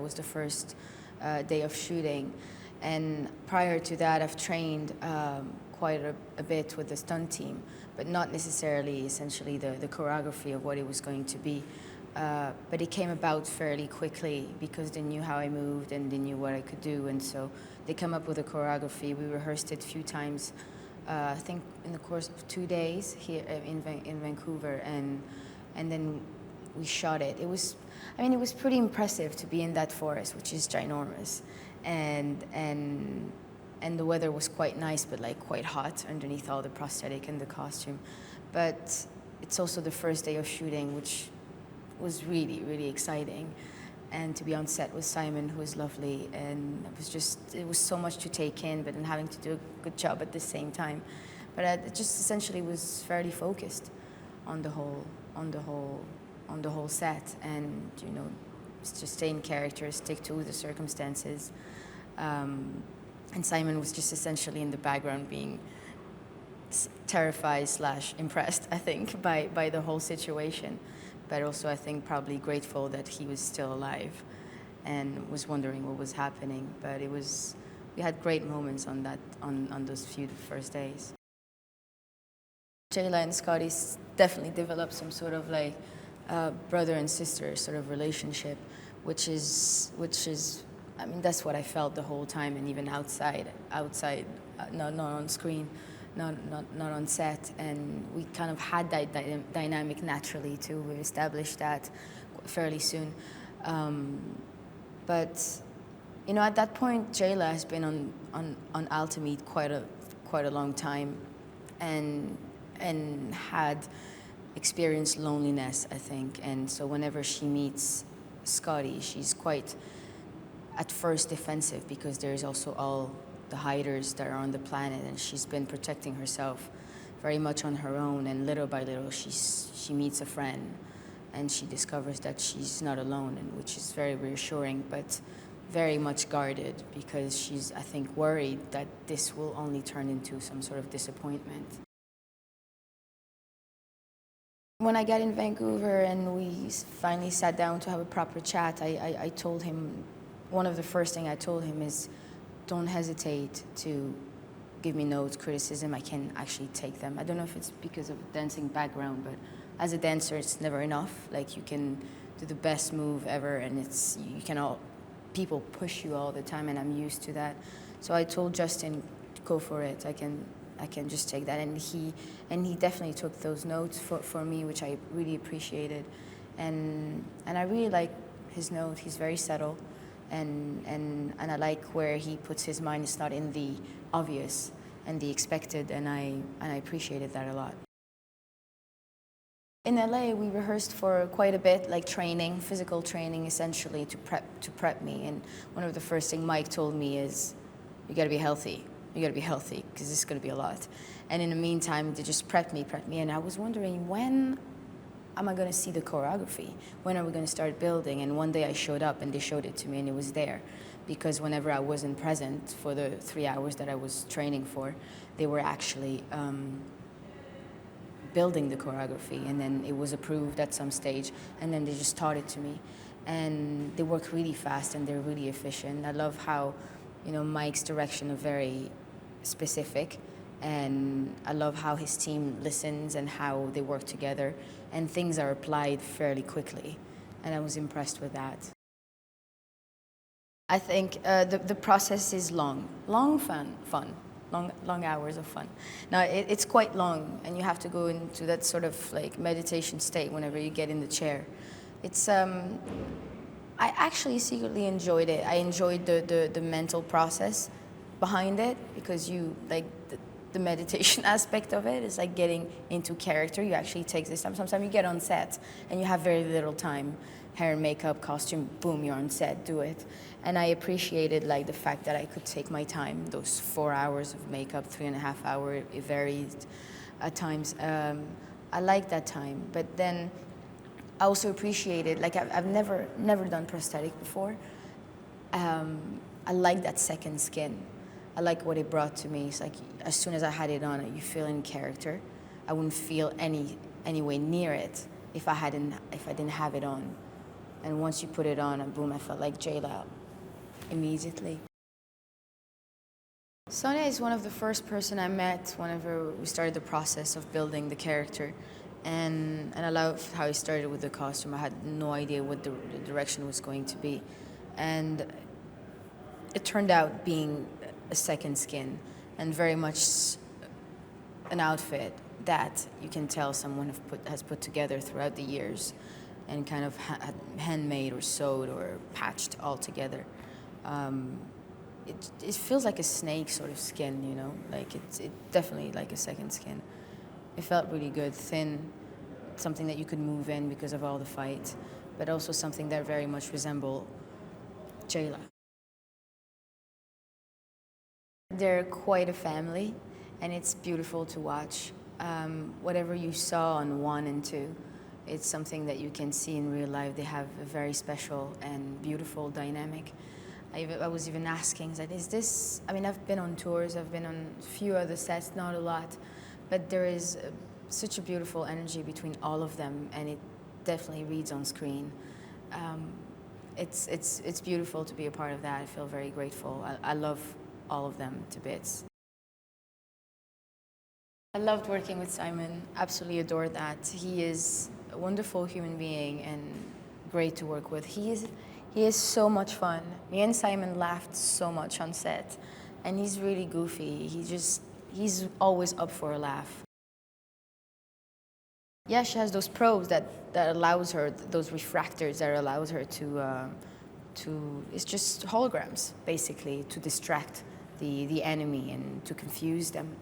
It was the first day of shooting, and prior to that I've trained quite a bit with the stunt team, but not necessarily essentially the choreography of what it was going to be. But it came about fairly quickly because they knew how I moved and they knew what I could do, and so they come up with a choreography. We rehearsed it a few times, I think in the course of 2 days here in Vancouver, and then we shot it. It was pretty impressive to be in that forest, which is ginormous, and the weather was quite nice, but like quite hot underneath all the prosthetic and the costume. But it's also the first day of shooting, which was really, really exciting. And to be on set with Simon, who was lovely, and it was so much to take in, but then having to do a good job at the same time. But I just essentially was fairly focused on the whole set, and just stay in character, stick to the circumstances. And Simon was just essentially in the background, being terrified / impressed, I think, by the whole situation. But also, I think, probably grateful that he was still alive and was wondering what was happening. But we had great moments on those few first days. Jaylah and Scotty definitely developed some sort of like brother and sister sort of relationship, which is that's what I felt the whole time, and even outside, not on screen, not on set, and we kind of had that dynamic naturally too. We established that fairly soon, but at that point, Jaylah has been on Altamede quite a long time, and had experienced loneliness, I think, and so whenever she meets Scotty, she's quite at first defensive, because there's also all the hiders that are on the planet, and she's been protecting herself very much on her own, and little by little she meets a friend, and she discovers that she's not alone, and which is very reassuring, but very much guarded, because she's, I think, worried that this will only turn into some sort of disappointment. When I got in Vancouver and we finally sat down to have a proper chat, I told him, one of the first things I told him is, don't hesitate to give me notes, criticism. I can actually take them. I don't know if it's because of a dancing background, but as a dancer, it's never enough. Like, you can do the best move ever, and people push you all the time, and I'm used to that. So I told Justin, go for it. I can just take that, and he definitely took those notes for me, which I really appreciated, and I really like his note. He's very subtle, and I like where he puts his mind. It's not in the obvious and the expected, and I appreciated that a lot. In LA, we rehearsed for quite a bit, like physical training, essentially to prep me. And one of the first things Mike told me is, you got to be healthy. You got to be healthy, because this is going to be a lot. And in the meantime, they just prepped me, and I was wondering, when am I going to see the choreography? When are we going to start building? And one day I showed up, and they showed it to me, and it was there. Because whenever I wasn't present for the 3 hours that I was training for, they were actually building the choreography, and then it was approved at some stage, and then they just taught it to me. And they work really fast, and they're really efficient. I love how Mike's direction is very specific, and I love how his team listens and how they work together, and things are applied fairly quickly, and I was impressed with that. I think the process is long hours of fun. Now, it's quite long, and you have to go into that sort of like meditation state whenever you get in the chair. It's I actually secretly enjoyed it. I enjoyed the mental process behind it, because the meditation aspect of it is like getting into character. You actually take this time. Sometimes you get on set and you have very little time. Hair and makeup, costume, boom, you're on set, do it. And I appreciated the fact that I could take my time, those 4 hours of makeup, 3.5 hours, it varied at times. I like that time, but then I also appreciated, I've never done prosthetic before. I like that second skin. I like what it brought to me. It's like, as soon as I had it on, you feel in character. I wouldn't feel any way near it if I didn't have it on. And once you put it on, boom, I felt like Jaylah immediately. Sonia is one of the first person I met whenever we started the process of building the character. And I love how he started with the costume. I had no idea what the direction was going to be. And it turned out being a second skin and very much an outfit that you can tell someone has put together throughout the years and kind of handmade or sewed or patched all together. It feels like a snake sort of skin, you know, like it's definitely like a second skin. It felt really good, thin, something that you could move in because of all the fight, but also something that very much resembled Jaylah. They're quite a family, and it's beautiful to watch. Whatever you saw on 1 and 2, it's something that you can see in real life. They have a very special and beautiful dynamic. I was even asking, like, is this, I mean, I've been on tours, I've been on a few other sets, not a lot, but there is such a beautiful energy between all of them, and it definitely reads on screen. It's beautiful to be a part of that. I feel very grateful. I love all of them to bits. I loved working with Simon, absolutely adored that. He is a wonderful human being and great to work with. He is so much fun. Me and Simon laughed so much on set, and he's really goofy. He's always up for a laugh. Yeah, she has those probes that allows her, those refractors that allows her to, it's just holograms, basically, to distract the enemy and to confuse them.